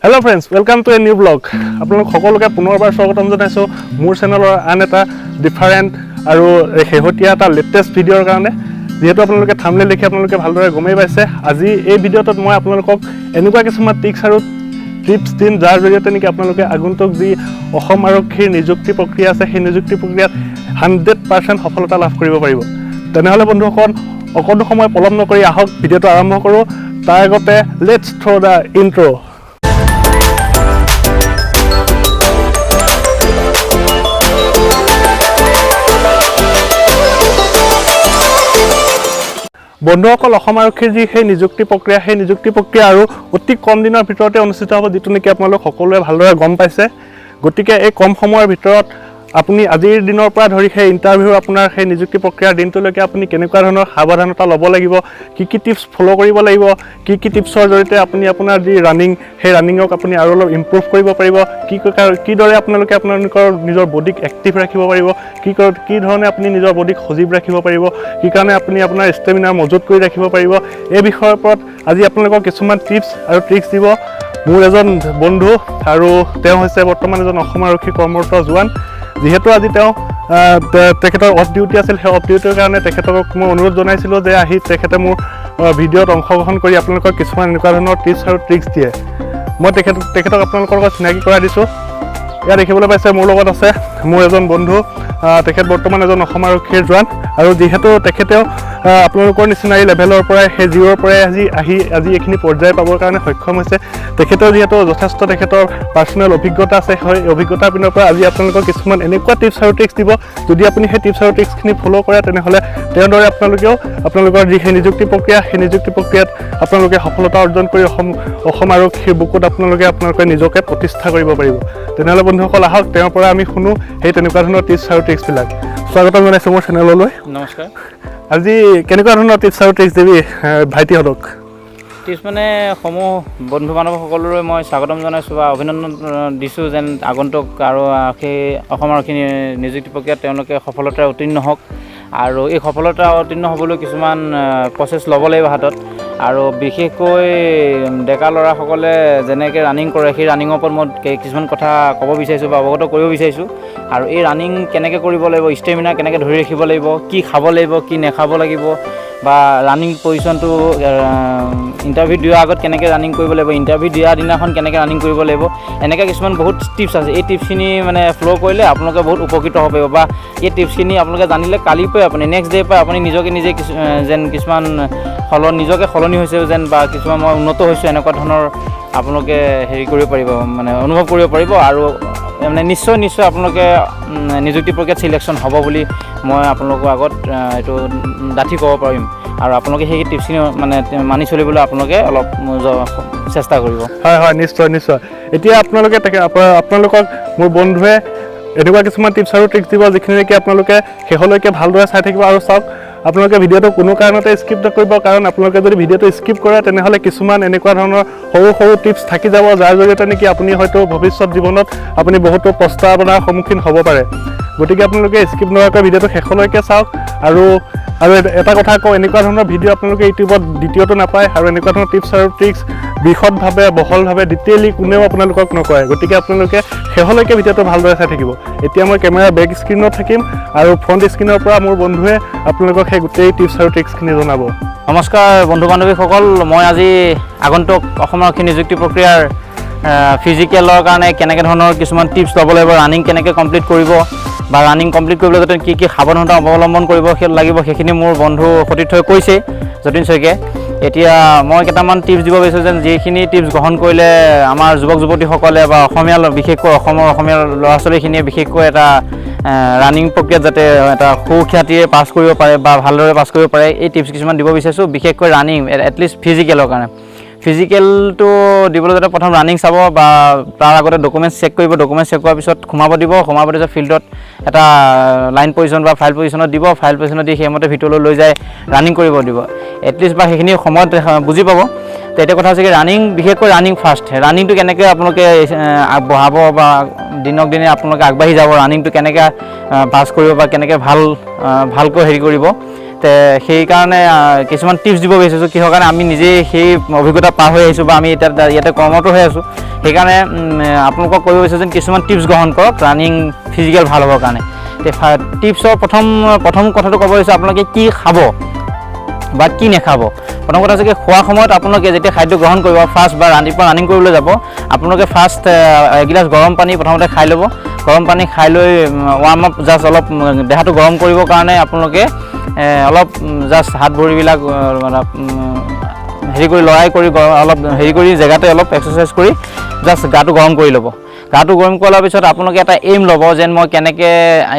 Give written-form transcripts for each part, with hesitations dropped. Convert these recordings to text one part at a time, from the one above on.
Hello friends, welcome to a new vlog. আপোনালোক সকলোকে পুনৰবাৰ স্বাগতম জনাইছো মোৰ চেনেলৰ আন এটা ডিফাৰেন্ট আৰু হেহতিয়া এটা লেটেষ্ট ভিডিঅ'ৰ কাৰণে যেহেতু আপোনালোকে থাম্বনেল দেখি আপোনালোকে ভালদৰে গমেই পাইছে আজি এই ভিডিঅ'টোত মই আপোনালোকক এনেকুৱা কিছুমান টিপছ আৰু টিপছ দিম যাৰ জৰিয়তে নেকি আপোনালোকে আগন্তুক যি অসম আৰক্ষীৰ নিযুক্তি প্ৰক্ৰিয়া আছে সেই নিযুক্তি প্ৰক্ৰিয়াত 100% সফলতা লাভ কৰিব পাৰিব তেনেহলে বন্ধুসকল অকণো সময় পলম নকৰি আহক ভিডিঅ'টো আৰম্ভ কৰোঁ তাৰ আগতে লেটছ থ্ৰ দা ইন্ট্ৰ বন্ধুসকল অসম আৰক্ষীৰ যি সেই নিযুক্তি প্ৰক্ৰিয়া আৰু অতি কম দিনৰ ভিতৰতে অনুষ্ঠিত হ'ব যেটো নেকি আপোনালোক সকলোৱে ভালদৰে গম পাইছে গতিকে এই কম সময়ৰ ভিতৰত আপুনি আজিৰ দিনৰ পৰা ধৰি সেই ইন্টাৰভিউ আপোনাৰ সেই নিযুক্তি প্ৰক্ৰিয়াৰ দিনটোলৈকে আপুনি কেনেকুৱা ধৰণৰ সাৱধানতা ল'ব লাগিব কি টিপছ ফলো কৰিব লাগিব কি টিপছৰ জৰিয়তে আপুনি আপোনাৰ যি ৰানিং সেই ৰানিংক আপুনি আৰু অলপ ইমপ্ৰুভ কৰিব পাৰিব কি দৰে আপোনালোকে আপোনালোকৰ নিজৰ বডিক এক্টিভ ৰাখিব পাৰিব কি ধৰণে আপুনি নিজৰ বডিক সজীৱ ৰাখিব পাৰিব কি কাৰণে আপুনি আপোনাৰ ষ্টেমিনা মজুত কৰি ৰাখিব পাৰিব এই বিষয়ৰ ওপৰত আজি আপোনালোকক কিছুমান টিপছ আৰু ট্ৰিক্স দিব মোৰ এজন বন্ধু আৰু তেওঁ হৈছে বৰ্তমান এজন অসম আৰক্ষী কৰ্মৰত জোৱান যেহেতু আজি তেওঁ তেখেতৰ অফ ডিউটি আছিল সেই অফ ডিউটিৰ কাৰণে তেখেতক মই অনুৰোধ জনাইছিলোঁ যে আহি তেখেতে মোৰ ভিডিঅ'ত অংশগ্ৰহণ কৰি আপোনালোকক কিছুমান এনেকুৱা ধৰণৰ টিপছ আৰু ট্ৰিক্স দিয়ে মই তেখেতক আপোনালোকৰ লগত চিনাকি কৰাই দিছোঁ ইয়াত দেখিবলৈ পাইছে মোৰ লগত আছে মোৰ এজন বন্ধু তেখেত বৰ্তমান এজন অসম আৰক্ষীৰ জোৱান আৰু যিহেতু তেখেতেও আপোনালোকৰ নিচিনা এই লেভেলৰ পৰাই সেই জিৰ'ৰ পৰাই আজি এইখিনি পৰ্যায় পাবৰ কাৰণে সক্ষম হৈছে তেখেতৰ যিহেতু যথেষ্ট তেখেতৰ পাৰ্চনেল অভিজ্ঞতা আছে সেই অভিজ্ঞতাৰ পিনৰ পৰা আজি আপোনালোকক কিছুমান এনেকুৱা টিপছ আৰু ট্ৰিক্স দিব যদি আপুনি সেই টিপছ আৰু ট্ৰিক্সখিনি ফ'ল' কৰে তেনেহ'লে তেওঁৰ দৰে আপোনালোকেও আপোনালোকৰ যি সেই নিযুক্তি প্ৰক্ৰিয়া সেই নিযুক্তি প্ৰক্ৰিয়াত আপোনালোকে সফলতা অৰ্জন কৰি অসম আৰক্ষীৰ বুকুত আপোনালোকে নিজকে প্ৰতিষ্ঠা কৰিব পাৰিব তেনেহ'লে বন্ধুসকল আহক তেওঁৰ পৰা আমি শুনো সেই তেনেকুৱা ধৰণৰ টিপছ আৰু ট্ৰিক্সবিলাক স্বাগতম জনাইছোঁ মোৰ চেনেললৈ নমস্কাৰ আজি কেনেকুৱা ধৰণৰ টিপছ আৰু ট্ৰিক্স দিবি ভাইটিহঁতক টিপছ মানে সমূহ বন্ধু বান্ধৱ সকলোৰে মই স্বাগতম জনাইছোঁ বা অভিনন্দন দিছোঁ যেন আগন্তুক আৰু সেই অসম আৰক্ষী নিযুক্তি প্ৰক্ৰিয়াত তেওঁলোকে সফলতাৰে উত্তীৰ্ণ হওক আৰু এই সফলতা উত্তীৰ্ণ হ'বলৈ কিছুমান প্ৰচেছ ল'ব লাগিব হাতত আৰু বিশেষকৈ ডেকা ল'ৰাসকলে যেনেকৈ ৰানিং কৰে সেই ৰানিঙৰ ওপৰত মই কিছুমান কথা ক'ব বিচাৰিছোঁ বা অৱগত কৰিব বিচাৰিছোঁ আৰু এই ৰানিং কেনেকৈ কৰিব লাগিব ষ্টেমিনা কেনেকৈ ধৰি ৰাখিব লাগিব কি খাব লাগিব কি নাখাব লাগিব বা ৰানিং পজিশ্যনটো ইণ্টাৰভিউ দিয়াৰ আগত কেনেকৈ ৰানিং কৰিব লাগিব ইণ্টাৰভিউ দিয়াৰ দিনাখন কেনেকৈ ৰানিং কৰিব লাগিব এনেকৈ কিছুমান বহুত টিপছ আছে এই টিপছখিনি মানে ফ'ল' কৰিলে আপোনালোকে বহুত উপকৃত হ'ব পাৰিব বা এই টিপছখিনি আপোনালোকে জানিলে কালিৰ পৰাই আপুনি নেক্সট ডে'ৰ পৰা আপুনি নিজকে নিজে যেন কিছুমান নিজকে সলনি হৈছে যেন বা কিছুমান মই উন্নত হৈছোঁ এনেকুৱা ধৰণৰ আপোনালোকে হেৰি কৰিব পাৰিব মানে অনুভৱ কৰিব পাৰিব আৰু মানে নিশ্চয় আপোনালোকে নিযুক্তি প্ৰক্ৰিয়াত ছিলেকশ্যন হ'ব বুলি মই আপোনালোকৰ আগত এইটো ডাঠি ক'ব পাৰিম আৰু আপোনালোকে সেই টিপছখিনি মানে মানি চলিবলৈ আপোনালোকে অলপ চেষ্টা কৰিব হয় নিশ্চয় এতিয়া আপোনালোকক মোৰ বন্ধুৱে এনেকুৱা কিছুমান টিপছ আৰু ট্ৰিক্স দিব যিখিনি নেকি আপোনালোকে শেষলৈকে ভালদৰে চাই থাকিব আৰু চাওক আপোনালোকে ভিডিঅ'টো কোনো কাৰণতে স্কিপ নকৰিব কাৰণ আপোনালোকে যদি ভিডিঅ'টো স্কিপ কৰে তেনেহ'লে কিছুমান এনেকুৱা ধৰণৰ সৰু টিপছ থাকি যাব যাৰ জৰিয়তে নেকি আপুনি হয়তো ভৱিষ্যত জীৱনত আপুনি বহুতো প্ৰস্তাৱনাৰ সন্মুখীন হ'ব পাৰে গতিকে আপোনালোকে স্কিপ নকৰাকৈ ভিডিঅ'টো শেষলৈকে চাওক আৰু এটা কথা কওঁ এনেকুৱা ধৰণৰ ভিডিঅ' আপোনালোকে ইউটিউবত দ্বিতীয়টো নাপায় আৰু এনেকুৱা ধৰণৰ টিপছ আৰু ট্ৰিক্স বিশদভাৱে বহলভাৱে ডিটেইলি কোনেও আপোনালোকক নকয় গতিকে আপোনালোকে শেষলৈকে ভিডিঅ'টো ভালদৰে চাই থাকিব এতিয়া মই কেমেৰা বেক স্ক্ৰীণত থাকিম আৰু ফ্ৰণ্ট স্ক্ৰীণৰ পৰা মোৰ বন্ধুৱে আপোনালোকক সেই গোটেই টিপছ আৰু ট্ৰিক্সখিনি জনাব নমস্কাৰ বন্ধু বান্ধৱীসকল মই আজি আগন্তুক অসম আৰক্ষী নিযুক্তি প্ৰক্ৰিয়াৰ ফিজিকেলৰ কাৰণে কেনেকৈ ধৰণৰ কিছুমান টিপছ ল'ব লাগিব ৰানিং কেনেকৈ কমপ্লিট কৰিব বা ৰানিং কমপ্লিট কৰিবলৈ যাতে কি সাৱধানতা অৱলম্বন কৰিব লাগিব সেইখিনি মোৰ বন্ধু সতীৰ্থই কৈছে যতীন শইকীয়াই এতিয়া মই কেইটামান টিপছ দিব বিচাৰিছোঁ যেন যিখিনি টিপছ গ্ৰহণ কৰিলে আমাৰ যুৱক যুৱতীসকলে বা বিশেষকৈ অসমীয়া ল'ৰা ছোৱালীখিনিয়ে বিশেষকৈ এটা ৰানিং প্ৰক্ৰিয়াত যাতে এটা সুখ্যাতিৰে পাছ কৰিব পাৰে বা ভালদৰে পাছ কৰিব পাৰে এই টিপছ কিছুমান দিব বিচাৰিছোঁ বিশেষকৈ ৰানিং এটলিষ্ট ফিজিকেলৰ কাৰণে ফিজিকেলটো দিবলৈ যাতে প্ৰথম ৰানিং চাব বা তাৰ আগতে ডকুমেণ্টছ চেক কৰিব ডকুমেণ্টছ চেক কৰাৰ পিছত সোমাব পিছত ফিল্ডত এটা লাইন পজিশ্যন বা ফাইল পজিশ্যনত দিব ফাইল পজিশ্যনত দি সেইমতে ভিতৰলৈ লৈ যায় ৰানিং কৰিব দিব এটলিষ্ট বা সেইখিনি সময়ত বুজি পাব তো এতিয়া কথা হৈছে কি ৰানিং বিশেষকৈ ৰানিং ফাৰ্ষ্ট ৰানিংটো কেনেকৈ আপোনালোকে আগবঢ়াব বা দিনক দিনে আপোনালোকে আগবাঢ়ি যাব ৰানিংটো কেনেকৈ পাছ কৰিব বা কেনেকৈ ভালকৈ হেৰি কৰিব তে সেই কাৰণে কিছুমান টিপছ দিব বিচাৰিছোঁ কিহৰ কাৰণে আমি নিজে সেই অভিজ্ঞতা পাৰ হৈ আহিছোঁ বা আমি এতিয়া ইয়াতে কৰ্মৰত হৈ আছোঁ সেইকাৰণে আপোনালোকক কৈ গৈছে যেন কিছুমান টিপছ গ্ৰহণ কৰক ৰানিং ফিজিকেল ভাল হ'বৰ কাৰণে। টিপছৰ প্ৰথম কথাটো ক'ব হৈছে আপোনালোকে কি খাব বা কি নাখাব। প্ৰথম কথা হৈছে কি খোৱা সময়ত আপোনালোকে যেতিয়া খাদ্য গ্ৰহণ কৰিব ফাৰ্ষ্ট বা ৰাতিপুৱা ৰানিং কৰিবলৈ যাব আপোনালোকে ফাৰ্ষ্ট এগিলাচ গৰম পানী প্ৰথমতে খাই ল'ব। গৰম পানী খাই লৈ ৱাৰ্ম আপ জাষ্ট অলপ দেহাটো গৰম কৰিবৰ কাৰণে আপোনালোকে অলপ জাষ্ট হাত ভৰিবিলাক হেৰি কৰি লৰাই কৰি অলপ হেৰি কৰি জেগাতে অলপ এক্সাৰচাইজ কৰি জাষ্ট গাটো গৰম কৰি ল'ব। গাটো গৰম কৰাৰ পিছত আপোনালোকে এটা এইম ল'ব যেন মই কেনেকৈ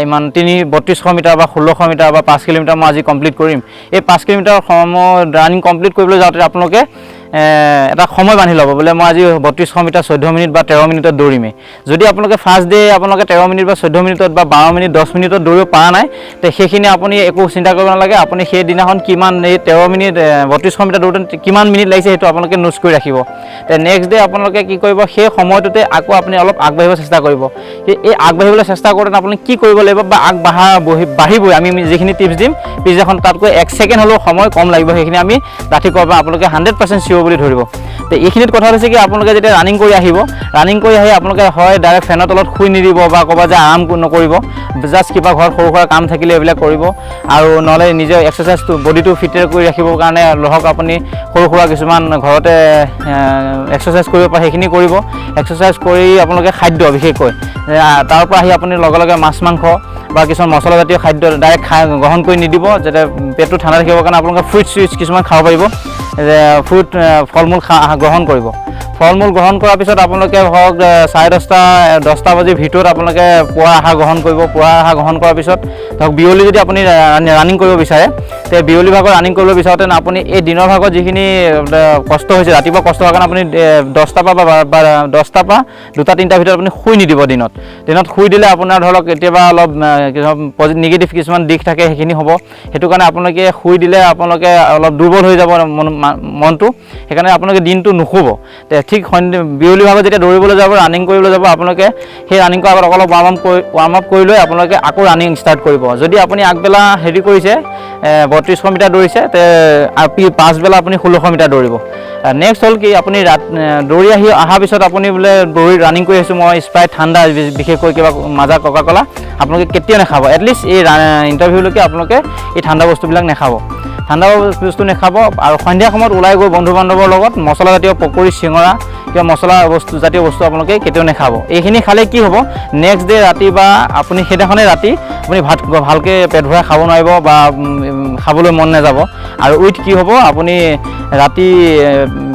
ইমান 3200 মিটাৰ বা 1600 মিটাৰ বা 5 কিলোমিটাৰ মই আজি কমপ্লিট কৰিম। এই 5 কিলোমিটাৰ সময় ৰানিং কমপ্লিট কৰিবলৈ যাওঁতে আপোনালোকে এটা সময় বান্ধি ল'ব বোলে মই আজি 3200 মিটাৰ 14 মিনিট বা 13 মিনিটত দৌৰিমেই। যদি আপোনালোকে ফাৰ্ষ্ট ডে আপোনালোকে 13 মিনিট বা 14 মিনিটত বা 12 মিনিট 10 মিনিটত দৌৰিব পৰা নাই তে সেইখিনি আপুনি একো চিন্তা কৰিব নালাগে। আপুনি সেইদিনাখন কিমান এই 13 মিনিট 3200 মিটাৰ দৌৰোতে কিমান মিনিট লাগিছে সেইটো আপোনালোকে নোটছ কৰি ৰাখিব। তে নেক্সট ডে আপোনালোকে কি কৰিব সেই সময়টোতে আকৌ আপুনি অলপ আগবাঢ়িব চেষ্টা কৰিব। এই আগবাঢ়িবলৈ চেষ্টা কৰোঁতে আপুনি কি কৰিব লাগিব বা বাঢ়িবই আমি যিখিনি টিপছ দিম পিছদিনাখন তাতকৈ 1 ছেকেণ্ড হ'লেও সময় কম লাগিব। সেইখিনি আমি ৰাতিপুৱাৰ পৰা আপোনালোকে 100% চিয়'ৰ বুলি ধৰিব। তো এইখিনিত কথা হৈছে কি আপোনালোকে যেতিয়া ৰানিং কৰি আহিব ৰানিং কৰি আহি আপোনালোকে হয় ডাইৰেক্ট ফেনৰ তলত শুই নিদিব বা ক'ৰবাত যে আৰাম নকৰিব জাষ্ট কিবা ঘৰত সৰু সুৰা কাম থাকিলে এইবিলাক কৰিব আৰু নহ'লে নিজৰ এক্সাৰচাইজটো বডিটো ফিট কৰি ৰাখিবৰ কাৰণে লহক আপুনি সৰু সুৰা কিছুমান ঘৰতে এক্সাৰচাইজ কৰিব পাৰে সেইখিনি কৰিব। এক্সাৰচাইজ কৰি আপোনালোকে খাদ্য বিশেষকৈ তাৰ পৰা আহি আপুনি লগে লগে মাছ মাংস বা কিছুমান মছলাজাতীয় খাদ্য ডাইৰেক্ট গ্ৰহণ কৰি নিদিব যাতে পেটটো ঠাণ্ডা ৰাখিবৰ কাৰণে আপোনালোকে ফ্ৰুইট চুইটছ কিছুমান খাব পাৰিব। ফ্ৰুইট ফল মূল গ্ৰহণ কৰিব। ফল মূল গ্ৰহণ কৰাৰ পিছত আপোনালোকে হওক 10:30 বাজিৰ ভিতৰত আপোনালোকে পুৱা আহাৰ গ্ৰহণ কৰিব। পুৱা আহাৰ গ্ৰহণ কৰাৰ পিছত ধৰক বিয়লি যদি আপুনি ৰানিং কৰিব বিচাৰে তে বিয়লি ভাগত ৰানিং কৰিব বিচাৰোঁতে আপুনি এই দিনৰ ভাগত যিখিনি কষ্ট হৈছে ৰাতিপুৱা কষ্ট হোৱাৰ কাৰণে আপুনি 10টা পৰা 2টা-3টাৰ ভিতৰত আপুনি শুই নিদিব। দিনত শুই দিলে আপোনাৰ ধৰক কেতিয়াবা অলপ নিগেটিভ কিছুমান দিশ থাকে সেইখিনি হ'ব। সেইটো কাৰণে আপোনালোকে শুই দিলে আপোনালোকে অলপ দুৰ্বল হৈ যাব মনটো। সেইকাৰণে আপোনালোকে দিনটো নুশুব। ঠিক বিয়লি ভাগত যেতিয়া দৌৰিবলৈ যাব ৰানিং কৰিবলৈ যাব আপোনালোকে সেই ৰানিং কৰাৰ আগত অলপ ৱাৰ্ম আপ কৰি লৈ আপোনালোকে আকৌ ৰানিং ষ্টাৰ্ট কৰিব। যদি আপুনি আগবেলা হেৰি কৰিছে 3200 মিটাৰ দৌৰিছে তে পাছবেলা আপুনি 1600 মিটাৰ দৌৰিব। নেক্সট হ'ল কি আপুনি দৌৰি অহাৰ পিছত আপুনি বোলে দৌৰি ৰানিং কৰি আহিছোঁ মই স্প্ৰাইট ঠাণ্ডা বিশেষকৈ কিবা মাজা ককা ক'লা আপোনালোকে কেতিয়াও নাখাব। এটলিষ্ট এই ইণ্টাৰভিউলৈকে আপোনালোকে এই ঠাণ্ডা বস্তুবিলাক নাখাব। ঠাণ্ডা বস্তু নাখাব আৰু সন্ধিয়া সময়ত ওলাই গৈ বন্ধু বান্ধৱৰ লগত মছলাজাতীয় পকৰি চিঙৰা কিবা মছলা জাতীয় বস্তু আপোনালোকে কেতিয়াও নাখাব। এইখিনি খালে কি হ'ব নেক্সট ডে ৰাতি বা আপুনি সেইদিনাখনেই ৰাতি আপুনি ভাত ভালকৈ পেট ভৰাই খাব নোৱাৰিব বা খাবলৈ মন নাযাব। আৰু উইথ কি হ'ব আপুনি ৰাতি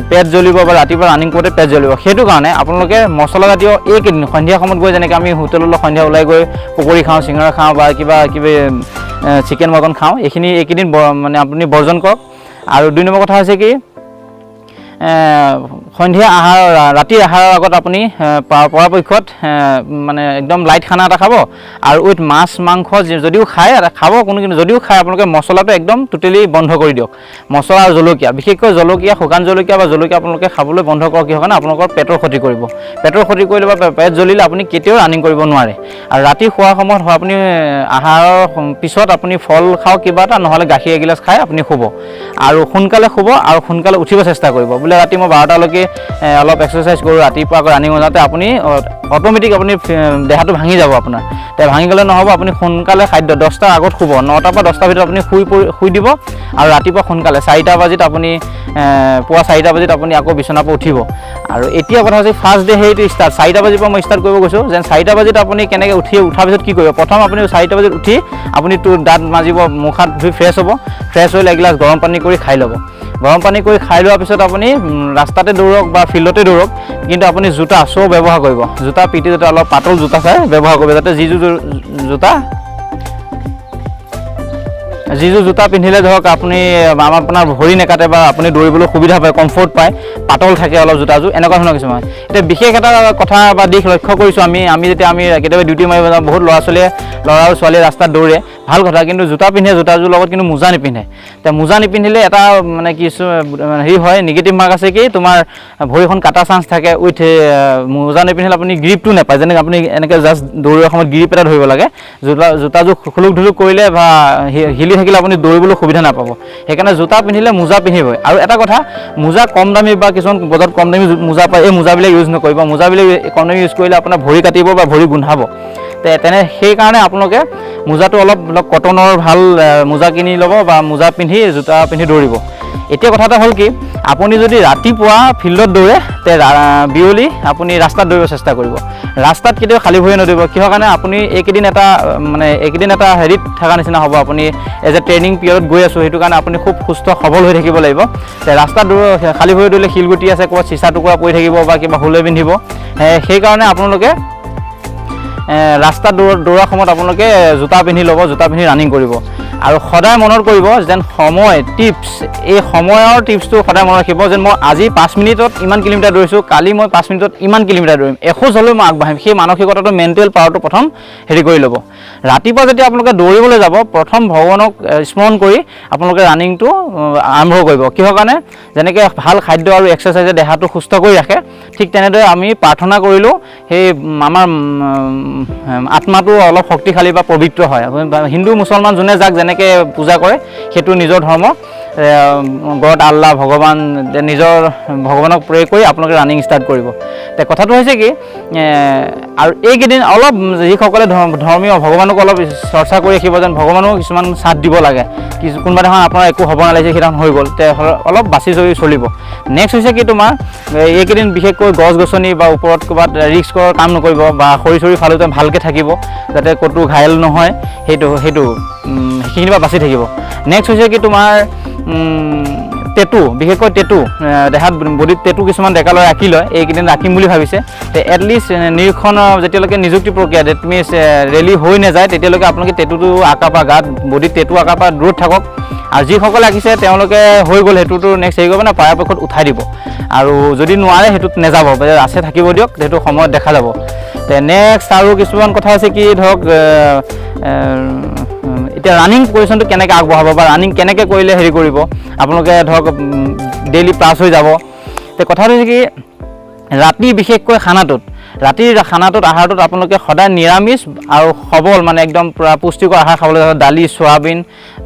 পেট জ্বলিব বা ৰাতিপুৱা ৰানিং কৰোঁতে পেট জ্বলিব। সেইটো কাৰণে আপোনালোকে মছলাজাতীয় এইকেইদিন সন্ধিয়া সময়ত গৈ যেনেকৈ আমি হোটেললৈ সন্ধিয়া ওলাই গৈ পকৰি খাওঁ চিঙৰা খাওঁ বা কিবা চিকেন মটন খাওঁ এইকেইদিন মানে আপুনি বৰ্জন কৰক। আৰু 2 নম্বৰ কথা হৈছে কি সন্ধিয়া আহাৰ ৰাতিৰ আহাৰৰ আগত আপুনি পৰাপক্ষত মানে একদম লাইট খানা এটা খাব আৰু উইথ মাছ মাংস যদিও খায় খাব কিন্তু যদিও খায় আপোনালোকে মছলাটো একদম টোটেলি বন্ধ কৰি দিয়ক। মছলা আৰু জলকীয়া বিশেষকৈ জলকীয়া শুকান জলকীয়া বা জলকীয়া আপোনালোকে খাবলৈ বন্ধ কৰক। কিহৰ কাৰণে আপোনালোকৰ পেটৰ ক্ষতি কৰিব। পেটৰ ক্ষতি কৰিলে বা পেট জ্বলিলে আপুনি কেতিয়াও ৰানিং কৰিব নোৱাৰে। আৰু ৰাতি শোৱাৰ সময়ত আপুনি আহাৰৰ পিছত আপুনি ফল খাওক কিবা এটা নহ'লে গাখীৰ এগিলাচ খাই আপুনি শুব আৰু সোনকালে শুব আৰু সোনকালে উঠিব চেষ্টা কৰিব। বোলে ৰাতি মই 12টালৈকে অলপ এক্সাৰচাইজ কৰোঁ ৰাতিপুৱা আকৌ ৰানিং যাওঁতে আপুনি অট'মেটিক আপুনি দেহাটো ভাঙি যাব আপোনাৰ। ভাঙি গ'লে নহ'ব আপুনি সোনকালে খাদ্য 10টাৰ আগত শুব। 9টাৰ পৰা 10টাৰ ভিতৰত আপুনি শুই দিব আৰু ৰাতিপুৱা সোনকালে 4টা বাজিত আপুনি পুৱা 4টা বাজিত আপুনি আকৌ বিচনাৰ পৰা উঠিব। আৰু এতিয়া কথা হৈছে ফাৰ্ষ্ট ডে সেইটো ষ্টাৰ্ট 4টা বাজিৰ পৰা মই ষ্টাৰ্ট কৰিব গৈছোঁ যেন 4টা বাজিত আপুনি কেনেকৈ উঠাৰ পিছত কি কৰিব প্ৰথম আপুনি 4টা বাজিত উঠি আপুনি দাঁত মাজিব মুখ হাত ধুই ফ্ৰেছ হ'ব। ফ্ৰেছ হ'লে এগিলাচ গৰম পানী কৰি খাই ল'ব। গৰম পানী কৰি খাই লোৱাৰ পিছত আপুনি ৰাস্তাতে দৌৰক বা ফিল্ডতে দৌৰক কিন্তু আপুনি জোতা ব্যৱহাৰ কৰিব। জোতা পিটি যাতে অলপ পাতল জোতা চাই ব্যৱহাৰ কৰিব যাতে যিযোৰ জোতা পিন্ধিলে ধৰক আপুনি আপোনাৰ ভৰি নেকাটে বা আপুনি দৌৰিবলৈ সুবিধা পায় কমফৰ্ট পায় পাতল থাকে অলপ জোতাযোৰ এনেকুৱা ধৰণৰ কিছুমান। এতিয়া বিশেষ এটা কথা বা দিশ লক্ষ্য কৰিছোঁ আমি যেতিয়া কেতিয়াবা ডিউটি মাৰিব যাওঁ বহুত ল'ৰা আৰু ছোৱালীয়ে ৰাস্তাত দৌৰে ভাল কথা, কিন্তু জোতা পিন্ধে, জোতাযোৰ লগত কিন্তু মোজা নিপিন্ধে। তে মোজা নিপিন্ধিলে এটা মানে কিছু হেৰি হয়, নিগেটিভ মাৰ্ক আছে কি তোমাৰ ভৰিখন কাটা চান্স থাকে। উইথ মোজা নিপিন্ধিলে আপুনি গ্ৰিপটো নাপায়, যেনেকৈ আপুনি এনেকৈ জাষ্ট দৌৰিবৰ সময়ত গ্ৰিপ এটা ধৰিব লাগে। জোতাযোৰ খুলুক ধুলুক কৰিলে বা হিলি থাকিলে আপুনি দৌৰিবলৈ সুবিধা নাপাব। সেইকাৰণে জোতা পিন্ধিলে মোজা পিন্ধিবই। আৰু এটা কথা, মোজা কম দামী বা কিছুমান বজাৰত কম দামী মোজা পায়, এই মোজাবিলাক ইউজ নকৰিব। মোজাবিলাক কম দামী ইউজ কৰিলে আপোনাৰ ভৰি কাটিব বা ভৰি গোন্ধাব। সেইকাৰণে আপোনালোকে মোজাটো অলপ কটনৰ ভাল মোজা কিনি ল'ব বা মোজা পিন্ধি জোতা পিন্ধি দৌৰিব। এতিয়া কথা এটা হ'ল কি, আপুনি যদি ৰাতিপুৱা ফিল্ডত দৌৰে তে বিয়লি আপুনি ৰাস্তাত দৌৰিব চেষ্টা কৰিব। ৰাস্তাত কেতিয়াও খালী ভৰি নদৌৰিব। কিহৰ কাৰণে, আপুনি এইকেইদিন এটা হেৰিত থকা নিচিনা হ'ব। আপুনি এজ এ ট্ৰেইনিং পিৰিয়ডত গৈ আছোঁ, সেইটো কাৰণে আপুনি খুব সুস্থ সবল হৈ থাকিব লাগিব। ৰাস্তাত খালী ভৰি দৌৰিলে শিলগুটি আছে, ক'ৰবাত চিচা টুকুৰা পৰি থাকিব বা কিবা হুলে পিন্ধিব। সেইকাৰণে আপোনালোকে ৰাস্তাত দৌৰাৰ সময়ত আপোনালোকে জোতা পিন্ধি ল'ব, জোতা পিন্ধি ৰানিং কৰিব। আৰু সদায় মনত কৰিব যেন সময় টিপছ, এই সময়ৰ টিপছটো সদায় মনত ৰাখিব যেন মই আজি 5 মিনিটত ইমান কিলোমিটাৰ দৌৰিছোঁ, কালি মই 5 মিনিটত ইমান কিলোমিটাৰ দৌৰিম, এখোজ হ'লেও মই আগবাঢ়িম। সেই মানসিকতাটো, মেণ্টেল পাৱাৰটো প্ৰথম হেৰি কৰি ল'ব। ৰাতিপুৱা যেতিয়া আপোনালোকে দৌৰিবলৈ যাব, প্ৰথম ভগৱানক স্মৰণ কৰি আপোনালোকে ৰানিংটো আৰম্ভ কৰিব। কিহৰ কাৰণে, যেনেকৈ ভাল খাদ্য আৰু এক্সাৰচাইজে দেহাটো সুস্থ কৰি ৰাখে, ঠিক তেনেদৰে আমি প্ৰাৰ্থনা কৰিলেও সেই আমাৰ আত্মাটো অলপ শক্তিশালী বা পবিত্ৰ হয়। হিন্দু মুছলমান যোনে যাক যেনেকৈ পূজা কৰে, সেইটো নিজৰ ধৰ্ম, গড আল্লাহ ভগৱান, নিজৰ ভগৱানক প্ৰে কৰি আপোনালোকে ৰানিং ষ্টাৰ্ট কৰিব। তে কথাটো হৈছে কি, আৰু এইকেইদিন অলপ যিসকলে ধৰ্মীয় ভগৱানক অলপ চৰ্চা কৰি ৰাখিব যেন ভগৱানক কিছুমান চাথ দিব লাগে। কোনোবা দিনাখন আপোনাৰ একো হ'ব নালাগিছে, সেইদিনাখন হৈ গ'ল, তে অলপ বাছি চলিব। নেক্সট হৈছে কি, তোমাৰ এইকেইদিন বিশেষকৈ গছ গছনি বা ওপৰত ক'ৰবাত ৰিস্কৰ কাম নকৰিব বা খৰি চৰি ফালোতে ভালকৈ থাকিব, যাতে ক'তো ঘাইল নহয়, সেইখিনিৰ পৰা বাচি থাকিব। নেক্সট হৈছে কি, তোমাৰ টেটু, বিশেষকৈ টেটু, দেহাত বডিত টেটু কিছুমান ডেকা ল'ৰাই আঁকি লয়, এইকেইদিন ৰাখিম বুলি ভাবিছে। তে এটলিষ্ট নিৰীক্ষণ যেতিয়ালৈকে নিযুক্তি প্ৰক্ৰিয়া ডেট মিনছ ৰেলি হৈ নাযায়, তেতিয়ালৈকে আপোনালোকে টেটুটো আঁকাৰ পৰা, গাত বডিত টেটু আঁকাৰ পৰা দূৰত থাকক। আৰু যিসকলে আঁকিছে তেওঁলোকে হৈ গ'ল, সেইটোতো নেক্সট হেৰি কৰিব না, পৰাপক্ষত উঠাই দিব। আৰু যদি নোৱাৰে সেইটোত নাযাব, আছে থাকিব দিয়ক, সেইটো সময়ত দেখা যাব। তে নেক্সট আৰু কিছুমান কথা হৈছে কি, ধৰক এতিয়া ৰানিং পজিশ্যনটো কেনেকৈ আগবঢ়াব বা ৰানিং কেনেকৈ কৰিলে হেৰি কৰিব, আপোনালোকে ধৰক ডেইলি প্লাছ হৈ যাব। তে কথাটো হৈছে কি, ৰাতি বিশেষকৈ ৰাতিৰ খানাটোত আহাৰটোত আপোনালোকে সদায় নিৰামিষ আৰু সবল, মানে একদম পূৰা পুষ্টিকৰ আহাৰ খাবলৈ, দালি, চয়াবিন,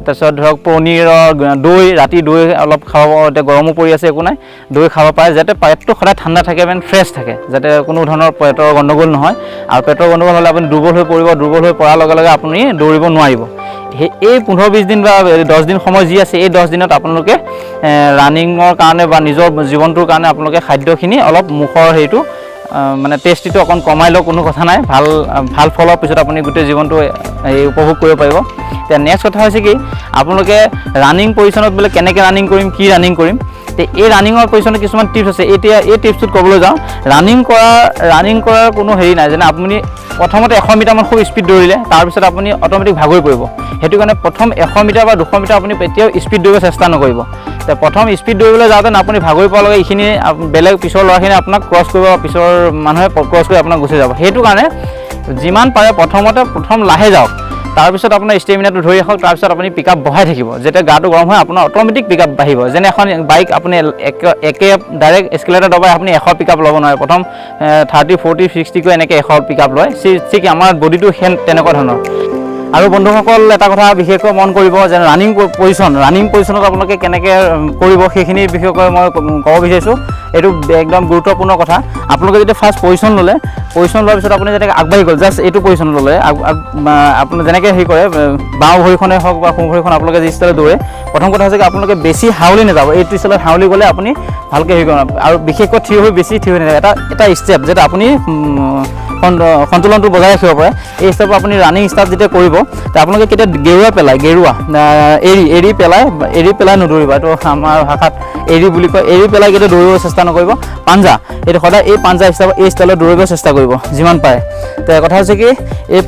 তাৰপিছত ধৰক পনীৰৰ, দৈ, ৰাতি দৈ অলপ খাব। এতিয়া গৰমো পৰি আছে, একো নাই, দৈ খাব পাৰে, যাতে পেটটো সদায় ঠাণ্ডা থাকে, মানে ফ্ৰেছ থাকে, যাতে কোনো ধৰণৰ পেটৰ গণ্ডগোল নহয়। আৰু পেটৰ গণ্ডগোল হ'লে আপুনি দুৰ্বল হৈ পৰিব, দুৰ্বল হৈ পৰাৰ লগে লগে আপুনি দৌৰিব নোৱাৰিব। এই 15-20 দিন বা 10 দিন সময় যি আছে, এই 10 দিনত আপোনালোকে ৰানিঙৰ কাৰণে বা নিজৰ জীৱনটোৰ কাৰণে আপোনালোকে খাদ্যখিনি অলপ মুখৰ হেৰিটো মানে টেষ্টিটো অকণ কমাই লওক, কোনো কথা নাই, ভাল ফলৰ পিছত আপুনি গোটেই জীৱনটো উপভোগ কৰিব পাৰিব। এতিয়া নেক্সট কথা হৈছে কি, আপোনালোকে ৰানিং পজিশ্যনত বোলে কেনেকৈ ৰানিং কৰিম, কি ৰানিং কৰিম, তে এই ৰানিঙৰ পজিশ্যনত কিছুমান টিপছ আছে। এতিয়া এই টিপছটোত ক'বলৈ যাওঁ, ৰানিং কৰাৰ কোনো হেৰি নাই, যেনে আপুনি প্ৰথমতে 100 মিটাৰমান খুব স্পীড দৌৰিলে, তাৰপিছত আপুনি অট'মেটিক ভাগৰি পৰিব। সেইটো কাৰণে প্ৰথম 100 মিটাৰ বা 200 মিটাৰ আপুনি এতিয়াও স্পীড দৌৰিব চেষ্টা নকৰিব। তে প্ৰথম স্পীড দৌৰিবলৈ যাওঁতে আপুনি ভাগৰি পোৱাৰ লগে এইখিনি বেলেগ পিছৰ ল'ৰাখিনি আপোনাক ক্ৰছ কৰিব, পিছৰ মানুহে ক্ৰছ কৰি আপোনাক গুচি যাব। সেইটো কাৰণে যিমান পাৰে প্ৰথম লাহে যাওক, তাৰপিছত আপোনাৰ ষ্টেমিনাটো ধৰি ৰাখক, তাৰপিছত আপুনি পিক আপ বঢ়াই থাকিব। যেতিয়া গাটো গৰম হয় আপোনাৰ অট'মেটিক পিক আপ বাঢ়িব। যেনে এখন বাইক আপুনি একে ডাইৰেক্ট এস্কেলেটাৰ দবাই আপুনি 100 পিক আপ ল'ব নোৱাৰে, প্ৰথম 30, 40, 60 কৈ এনেকৈ 100 পিক আপ লয়। ঠিক আমাৰ বডিটো তেনেকুৱা ধৰণৰ। আৰু বন্ধুসকল এটা কথা বিশেষকৈ মন কৰিব যে ৰানিং পজিশ্যনত আপোনালোকে কেনেকৈ কৰিব, সেইখিনি বিশেষকৈ মই ক'ব বিচাৰিছোঁ। এইটো একদম গুৰুত্বপূৰ্ণ কথা। আপোনালোকে যেতিয়া ফাৰ্ষ্ট পজিশ্যন লোৱাৰ পিছত আপুনি যেনেকৈ আগবাঢ়ি গ'ল, জাষ্ট এইটো পজিশ্যন ল'লে, আপুনি যেনেকৈ হেৰি কৰে, বাওঁ ভৰিখনে হওক বা সোঁ ভৰিখন আপোনালোকে যি ষ্টাইলত দৌৰে, প্ৰথম কথা হৈছে কি আপোনালোকে বেছি হাউলি নাযাব। এইটো ষ্টাইলত হাউলি গ'লে আপুনি ভালকৈ হেৰি কৰিব, আৰু বিশেষকৈ বেছি থিয় হৈ নাযায়। এটা ষ্টেপ যাতে আপুনি সন্তুলনটো বজাই ৰাখিব পাৰে, এই ষ্টেপত আপুনি ৰানিং ষ্টাৰ্ট যেতিয়া কৰিব, আপোনালোকে কেতিয়া এৰি পেলাই নদৌৰিব। এইটো আমাৰ ভাষাত এৰি বুলি কয়। এৰি পেলাই কেতিয়া দৌৰিব চেষ্টা নকৰিব। পাঞ্জা, এইটো সদায় এই পাঞ্জা এই ষ্টাইলত দৌৰিব চেষ্টা কৰিব যিমান পাৰে। তো কথা হৈছে কি, এই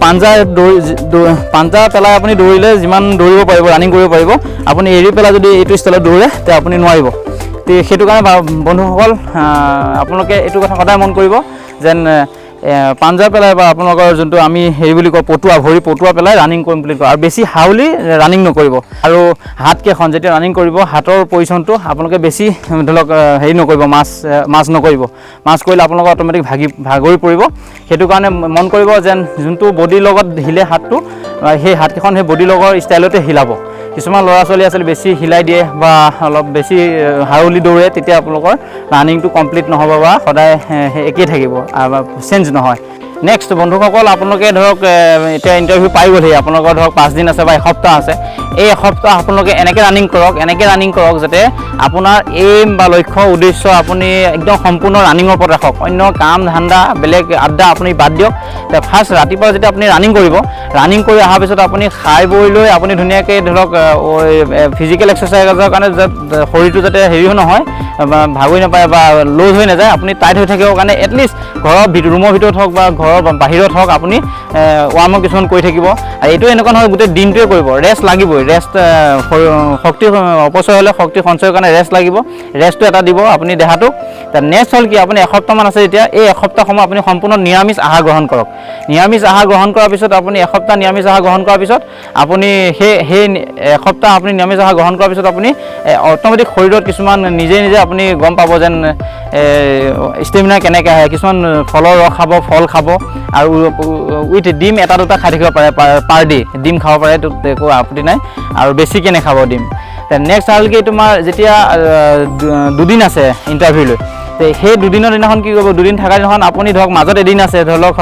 পাঞ্জা পেলাই আপুনি দৌৰিলে যিমান দৌৰিব পাৰিব, ৰানিং কৰিব পাৰিব। আপুনি এৰি পেলাই যদি এইটো ষ্টাইলত দৌৰে তে আপুনি নোৱাৰিব। তো সেইটো কাৰণে বন্ধুসকল আপোনালোকে এইটো কথা সদায় মন কৰিব যেন পাঞ্জা পেলাই বা আপোনালোকৰ যোনটো আমি হেৰি বুলি কওঁ পটুৱা ভৰি পটুৱা পেলাই ৰানিং কমপ্লিট কৰক আৰু বেছি হাউলি ৰানিং নকৰিব আৰু হাতকেইখন যেতিয়া ৰানিং কৰিব হাতৰ পজিশ্যনটো আপোনালোকে বেছি ধৰি লওক হেৰি নকৰিব মাছ নকৰিব মাছ কৰিলে আপোনালোকৰ অট'মেটিক ভাগৰি পৰিব সেইটো কাৰণে মন কৰিব যেন যোনটো বডিৰ লগত হিলে হাতটো সেই হাতকেইখন সেই বডিৰ লগৰ ষ্টাইলতে হিলাব কিছুমান ল'ৰা ছোৱালী আচলতে বেছি হিলাই দিয়ে বা অলপ বেছি হাউলি দৌৰে তেতিয়া আপোনালোকৰ ৰানিংটো কমপ্লিট নহ'ব বা সদায় একেই থাকিব চেঞ্জ নহয় নেক্সট বন্ধুসকল আপোনালোকে ধৰক এতিয়া ইণ্টাৰভিউ পাই গ'লহি আপোনালোকৰ ধৰক 5 দিন আছে বা এসপ্তাহ আছে এই এসপ্তাহ আপোনালোকে এনেকৈ ৰানিং কৰক যাতে আপোনাৰ এইম বা লক্ষ্য উদ্দেশ্য আপুনি একদম সম্পূৰ্ণ ৰানিঙৰ ওপৰত ৰাখক অন্য কাম ধান্দা বেলেগ আড্ডা আপুনি বাদ দিয়ক ফাৰ্ষ্ট ৰাতিপুৱা যেতিয়া আপুনি ৰানিং কৰি অহাৰ পিছত আপুনি খাই বৈ লৈ আপুনি ধুনীয়াকৈ ধৰক ফিজিকেল এক্সাৰচাইজৰ কাৰণে শৰীৰটো যাতে হেৰি নহয় ভাগৰি নাপায় বা লুজ হৈ নাযায় আপুনি টাইট হৈ থাকিবৰ কাৰণে এটলিষ্ট ৰুমৰ ভিতৰত হওক বা ঘৰৰ বাহিৰত হওক আপুনি ৱাৰ্ম আপ কিছুমান কৰি থাকিব আৰু এইটো এনেকুৱা নহয় গোটেই দিনটোৱে কৰিব ৰেষ্ট লাগিবই শক্তি অপচয় হ'লে শক্তি সঞ্চয়ৰ কাৰণে ৰেষ্ট লাগিব ৰেষ্টটো এটা দিব আপুনি দেহাটোক নেক্সট হ'ল কি আপুনি এসপ্তাহমান আছে এতিয়া এই এসপ্তাহ সময় আপুনি সম্পূৰ্ণ নিৰামিষ আহাৰ গ্ৰহণ কৰক নিৰামিষ আহাৰ গ্ৰহণ কৰাৰ পিছত আপুনি এসপ্তাহ নিৰামিষ আহাৰ গ্ৰহণ কৰাৰ পিছত আপুনি সেই এসপ্তাহ আপুনি নিৰামিষ আহাৰ গ্ৰহণ কৰাৰ পিছত আপুনি অট'মেটিক শৰীৰত কিছুমান নিজে আপুনি গম পাব যেন ষ্টেমিনা কেনেকৈ আহে কিছুমান ফলৰ ৰস খাব ফল খাব আৰু উইথ ডিম এটা দুটা খাই থাকিব পাৰে পাৰ ডে ডিম খাব পাৰে একো আপত্তি নাই আৰু বেছিকৈ নাখাব ডিম নেক্সট হ'ল কি তোমাৰ যেতিয়া দুদিন আছে ইণ্টাৰভিউলৈ সেই দুদিনৰ দিনাখন কি কৰিব দুদিন থকাৰ দিনাখন আপুনি ধৰক মাজত এদিন আছে ধৰি লওক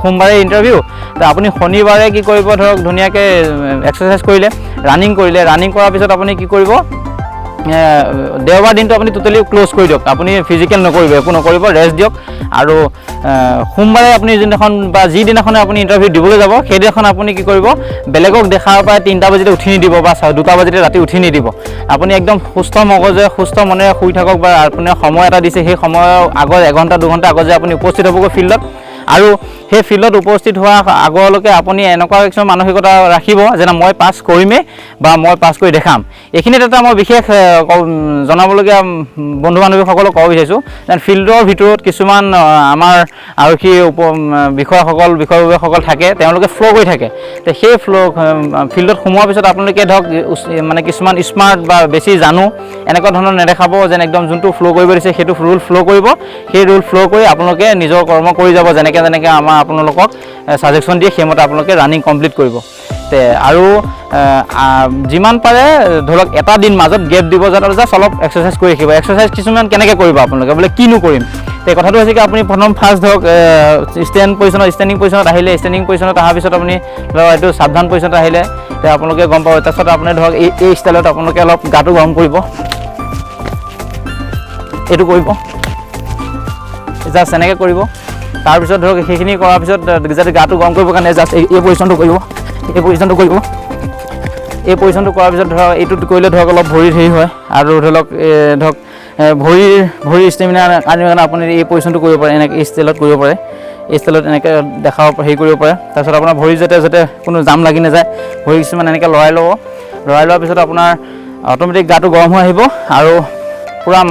সোমবাৰে ইণ্টাৰভিউ আপুনি শনিবাৰে কি কৰিব ধৰক ধুনীয়াকৈ এক্সাৰচাইজ কৰিলে ৰানিং কৰাৰ পিছত আপুনি কি কৰিব দেওবাৰ দিনটো আপুনি টোটেলি ক্লোজ কৰি দিয়ক আপুনি ফিজিকেল নকৰিব একো নকৰিব ৰেষ্ট দিয়ক আৰু সোমবাৰে আপুনি যোনদিনাখন বা যিদিনাখনে আপুনি ইণ্টাৰভিউ দিবলৈ যাব সেইদিনাখন আপুনি কি কৰিব বেলেগক দেখাৰ পৰা 3টা বজাতে উঠি নিদিব বা 2টা বজাতে ৰাতি উঠি নিদিব আপুনি একদম সুস্থ মগজে সুস্থ মনেৰে শুই থাকক বা আপুনি সময় এটা দিছে সেই সময়ৰ আগত 1 ঘণ্টা 2 ঘণ্টা আগত যে আপুনি উপস্থিত হ'বগৈ ফিল্ডত আৰু সেই ফিল্ডত উপস্থিত হোৱাৰ আগলৈকে আপুনি এনেকুৱা কিছুমান মানসিকতা ৰাখিব যেন মই পাছ কৰিমেই বা মই পাছ কৰি দেখাম এইখিনিত এটা মই বিশেষ জনাবলগীয়া বন্ধু বান্ধৱীসকলক ক'ব বিচাৰিছোঁ যেন ফিল্ডৰ ভিতৰত কিছুমান আমাৰ আৰক্ষী বিষয়ববীয়াসকল থাকে তেওঁলোকে ফ্ল' কৰি থাকে সেই ফিল্ডত সোমোৱাৰ পিছত আপোনালোকে ধৰক মানে কিছুমান স্মাৰ্ট বা বেছি জানো এনেকুৱা ধৰণৰ নেদেখাব যেন একদম যোনটো ফ্ল' কৰিব দিছে সেইটো ৰুল ফ্ল' কৰিব সেই ৰুল ফ্ল' কৰি আপোনালোকে নিজৰ কৰ্ম কৰি যাব যেনেকৈ আমাৰ আপোনালোকক ছাজেশ্যন দিয়ে সেইমতে আপোনালোকে ৰানিং কমপ্লিট কৰিব আৰু যিমান পাৰে ধৰক এটা দিন মাজত গেপ দিব যাতে জাষ্ট অলপ এক্সাৰচাইজ কৰি ৰাখিব এক্সাৰচাইজ কিছুমান কেনেকৈ কৰিব আপোনালোকে বোলে কিনো কৰিম কথাটো হৈছে কি আপুনি ফাৰ্ষ্ট ধৰক ষ্টেণ্ডিং পজিশ্যনত আহিলে ষ্টেণ্ডিং পজিশ্যনত অহাৰ পিছত আপুনি ধৰক এইটো সাৱধান পজিশ্যনত আহিলে আপোনালোকে গম পাব তাৰপিছত আপুনি ধৰক এই ষ্টাইলত আপোনালোকে অলপ গাটো গৰম কৰিব এইটো কৰিব জাষ্ট এনেকৈ কৰিব তাৰপিছত ধৰক সেইখিনি কৰাৰ পিছত যাতে গাটো গৰম কৰিবৰ কাৰণে জাষ্ট এই পজিশ্যনটো কৰিব এই পজিশ্যনটো কৰাৰ পিছত ধৰক এইটোত কৰিলে ধৰক অলপ ভৰিত হেৰি হয় আৰু ধৰক ভৰিৰ ষ্টেমিনাৰ কাৰণে আপুনি এই পজিশ্যনটো কৰিব পাৰে এনেকৈ এই ষ্টাইলত কৰিব পাৰে এই ষ্টাইলত এনেকৈ দেখাব হেৰি কৰিব পাৰে তাৰপিছত আপোনাৰ ভৰি যাতে কোনো জাম লাগি নাযায় ভৰি কিছুমান এনেকৈ লৰাই লোৱাৰ পিছত আপোনাৰ অট'মেটিক গাটো গৰম হৈ আহিব আৰু পূৰা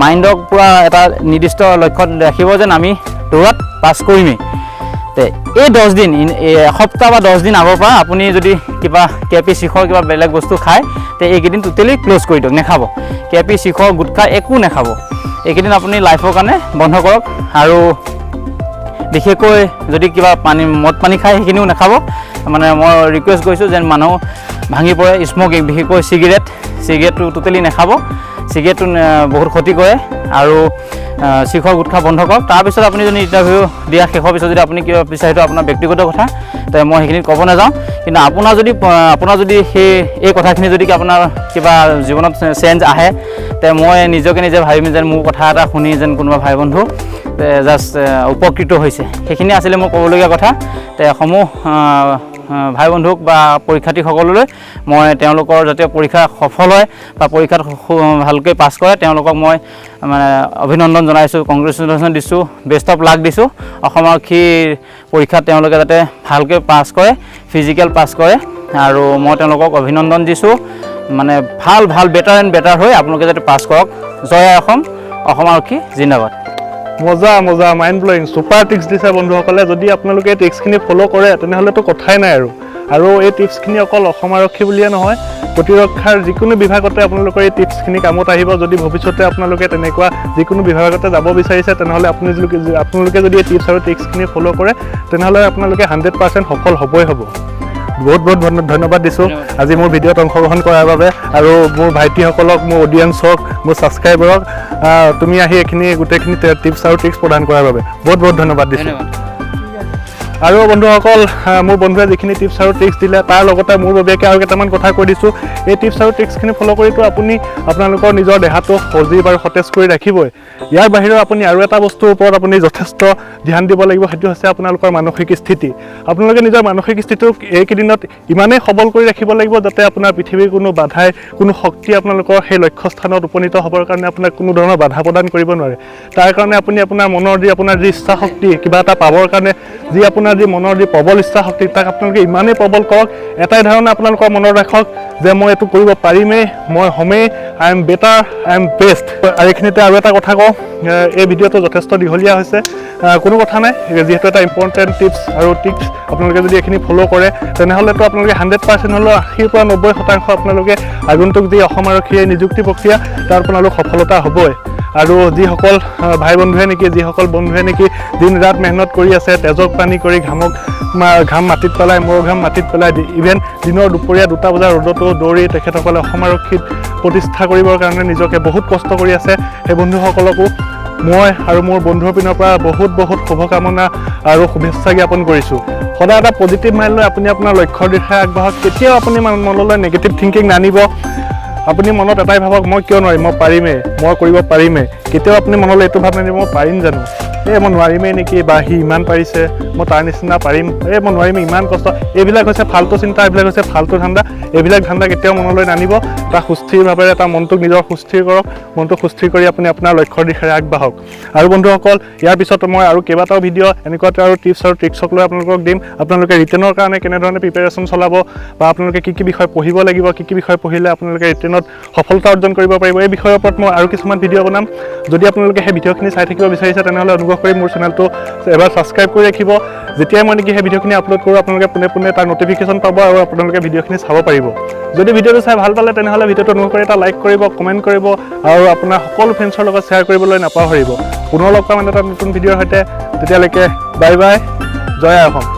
মাইণ্ডক পূৰা এটা নিৰ্দিষ্ট লক্ষ্যত ৰাখিব যেন আমি দৌৰাত পাছ কৰিমেই এই 10 দিন এসপ্তাহ বা 10 দিন আগৰ পৰা আপুনি যদি কিবা কেপি শিখৰ কিবা বেলেগ বস্তু খায় এইকেইদিন টোটেলি ক্লোজ কৰি দিয়ক নাখাব কেপি শিখৰ গুটখা একো নাখাব এইকেইদিন আপুনি লাইফৰ কাৰণে বন্ধ কৰক আৰু বিশেষকৈ যদি কিবা মদ পানী খায় সেইখিনিও নাখাব মানে মই ৰিকুৱেষ্ট কৰিছোঁ যেন মানুহ ভাঙি পৰে স্মকিং বিশেষকৈ চিগাৰেটটো টোটেলি নাখাব চিগাৰেটটো বহুত ক্ষতি কৰে আৰু শিখৰ গুটখা বন্ধ কৰক তাৰপিছত আপুনি যদি ইণ্টাৰভিউ দিয়া শেষৰ পিছত যদি আপুনি কিবা বিচাৰিটো আপোনাৰ ব্যক্তিগত কথা মই সেইখিনি ক'ব নাযাওঁ কিন্তু আপোনাৰ যদি এই কথাখিনি যদি আপোনাৰ কিবা জীৱনত চেঞ্জ আহে মই নিজকে নিজে ভাবিম যেন মোৰ কথা এটা শুনি যেন কোনোবা ভাই বন্ধু জাষ্ট উপকৃত হৈছে সেইখিনি আছিলে মোৰ ক'বলগীয়া কথা সমূহ ভাই বন্ধুক বা পৰীক্ষাৰ্থীসকললৈ মই তেওঁলোকৰ যাতে পৰীক্ষা সফল হয় বা পৰীক্ষাত ভালকৈ পাছ কৰে তেওঁলোকক মই মানে অভিনন্দন জনাইছোঁ কংগ্ৰেচুলেশ্যন দিছোঁ বেষ্ট অফ লাক দিছোঁ অসম আৰক্ষীৰ পৰীক্ষাত তেওঁলোকে যাতে ভালকৈ পাছ কৰে ফিজিকেল পাছ কৰে আৰু মই তেওঁলোকক অভিনন্দন দিছোঁ মানে ভাল বেটাৰ এণ্ড বেটাৰ হৈ আপোনালোকে যাতে পাছ কৰক জয় অসম আৰক্ষী জিন্দাবাদ মজা মজা মাইণ্ড ব্লয়িং ছুপাৰ টিপছ দিছে বন্ধুসকলে যদি আপোনালোকে এই টিপছখিনি ফ'ল' কৰে তেনেহ'লেতো কথাই নাই আৰু এই টিপছখিনি অকল অসম আৰক্ষী বুলিয়ে নহয় প্ৰতিৰক্ষাৰ যিকোনো বিভাগতে আপোনালোকৰ এই টিপছখিনি কামত আহিব যদি ভৱিষ্যতে আপোনালোকে তেনেকুৱা যিকোনো বিভাগতে যাব বিচাৰিছে তেনেহ'লে আপোনালোকে যদি এই টিপছ আৰু ট্ৰিক্সখিনি ফ'ল' কৰে তেনেহ'লে আপোনালোকে 100% সফল হ'বই হ'ব বহুত বহুত ধন্যবাদ দিছোঁ আজি মোৰ ভিডিঅ'ত অংশগ্ৰহণ কৰাৰ বাবে আৰু মোৰ ভাইটিসকলক মোৰ অডিয়েঞ্চক মোৰ ছাবস্ক্ৰাইবাৰক তুমি আহি এইখিনি গোটেইখিনি টিপছ আৰু ট্ৰিক্স প্ৰদান কৰাৰ বাবে বহুত বহুত ধন্যবাদ দিছোঁ আৰু বন্ধুসকল মোৰ বন্ধুৱে যিখিনি টিপছ আৰু ট্ৰিক্স দিলে তাৰ লগতে মোৰ ববিয়াকৈ আৰু কেইটামান কথা কৈ দিছোঁ এই টিপছ আৰু ট্ৰিক্সখিনি ফ'ল' কৰিতো আপুনি আপোনালোকৰ নিজৰ দেহাটো সজীৱ আৰু সতেজ কৰি ৰাখিবই ইয়াৰ বাহিৰেও আপুনি আৰু এটা বস্তুৰ ওপৰত আপুনি যথেষ্ট ধ্যান দিব লাগিব সেইটো হৈছে আপোনালোকৰ মানসিক স্থিতি আপোনালোকে নিজৰ মানসিক স্থিতিটোক এইকেইদিনত ইমানেই সবল কৰি ৰাখিব লাগিব যাতে আপোনাৰ পৃথিৱীৰ কোনো বাধাই কোনো শক্তি আপোনালোকৰ সেই লক্ষ্যস্থানত উপনীত হ'বৰ কাৰণে আপোনাক কোনো ধৰণৰ বাধা প্ৰদান কৰিব নোৱাৰে তাৰ কাৰণে আপুনি আপোনাৰ মনৰ আপোনাৰ যি ইচ্ছা শক্তি কিবা এটা পাবৰ কাৰণে যি আপোনাৰ যি মনৰ যি প্ৰবল ইচ্ছা শক্তি তাক আপোনালোকে ইমানেই প্ৰবল কৰক এটাই ধাৰণা আপোনালোকৰ মনত ৰাখক যে মই এইটো কৰিব পাৰিমেই মই হ'মেই I am better I am best আৰু এইখিনিতে আৰু এটা কথা কওঁ এই ভিডিঅ'টো যথেষ্ট দীঘলীয়া হৈছে কোনো কথা নাই যিহেতু এটা ইম্পৰ্টেণ্ট টিপছ আৰু ট্ৰিক্স আপোনালোকে যদি এইখিনি ফ'ল' কৰে তেনেহ'লেতো আপোনালোকে 100% হ'লেও 80 পৰা 90% আপোনালোকে আগন্তুক যি অসম আৰক্ষীৰ নিযুক্তি প্ৰক্ৰিয়া তাৰ আপোনালোক সফলতা হ'বই আৰু যিসকল ভাই বন্ধুৱে যিসকল বন্ধুৱে দিন ৰাত মেহনত কৰি আছে তেজক পানী কৰি ঘাম মাটিত পেলাই মোৰ ঘাম মাটিত পেলাই ইভেন দিনৰ দুপৰীয়া 2টা বজাৰ ৰ'দতো দৌৰি তেখেতসকলে অসম আৰক্ষীত প্ৰতিষ্ঠা কৰিবৰ কাৰণে নিজকে বহুত কষ্ট কৰি আছে সেই বন্ধুসকলকো মই আৰু মোৰ বন্ধুৰ পিনৰ পৰা বহুত বহুত শুভকামনা আৰু শুভেচ্ছা জ্ঞাপন কৰিছোঁ সদায় এটা পজিটিভ মাইণ্ড লৈ আপুনি আপোনাৰ লক্ষ্যৰ দিশে আগবাঢ়ক কেতিয়াও আপুনি মনলৈ নিগেটিভ থিংকিং নানিব আপুনি মনত এটাই ভাবক মই কিয় নোৱাৰিম মই পাৰিমেই মই কৰিব পাৰিমেই কেতিয়াও আপুনি মনলৈ এইটো ভাৱ নানিব মই পাৰিম জানো মই নোৱাৰিমেই নেকি বা সি ইমান পাৰিছে মই তাৰ নিচিনা পাৰিম মই নোৱাৰিমেই ইমান কষ্ট এইবিলাক হৈছে ফাল্টু চিন্তা এইবিলাক হৈছে ফাল্টু ধান্দা এইবিলাক ধান্দা কেতিয়াও মনলৈ নানিব এটা সুস্থিৰভাৱে এটা মনটোক নিজৰ সুস্থিৰ কৰক মনটোক সুস্থিৰ কৰি আপুনি আপোনাৰ লক্ষ্যৰ দিশে আগবাঢ়ক আৰু বন্ধুসকল ইয়াৰ পিছত মই আৰু কেইবাটাও ভিডিঅ' এনেকুৱা আৰু টিপছ আৰু ট্ৰিক্সক লৈ আপোনালোকক দিম আপোনালোকে ৰিটেনৰ কাৰণে কেনেধৰণে প্ৰিপেৰেশ্যন চলাব বা আপোনালোকে কি বিষয় পঢ়িব লাগিব কি বিষয় পঢ়িলে আপোনালোকে ৰিটেনত সফলতা অৰ্জন কৰিব পাৰিব এই বিষয়ৰ ওপৰত মই আৰু কিছুমান ভিডিঅ' বনাম যদি আপোনালোকে সেই ভিডিঅ'খিনি চাই থাকিব বিচাৰিছে তেনেহ'লে অনুগ্ৰহ কৰি মোৰ চেনেলটো এবাৰ ছাবস্ক্ৰাইব কৰি ৰাখিব যেতিয়াই মই সেই ভিডিঅ'খিনি আপলোড কৰোঁ আপোনালোকে পোনে তাৰ নটিফিকেশ্যন পাব আৰু আপোনালোকে ভিডিঅ'খিনি চাব পাৰিব যদি ভিডিঅ'টো চাই ভাল পালে তেনেহ'লে ভিডিঅ'টো অনুগ্ৰহ কৰি এটা লাইক কৰিব কমেণ্ট কৰিব আৰু আপোনাৰ সকলো ফ্ৰেণ্ডছৰ লগত শ্বেয়াৰ কৰিবলৈ নাপাহৰিব পুনৰ লগ পাম এটা নতুন ভিডিঅ'ৰ সৈতে তেতিয়ালৈকে বাই বাই জয় অসম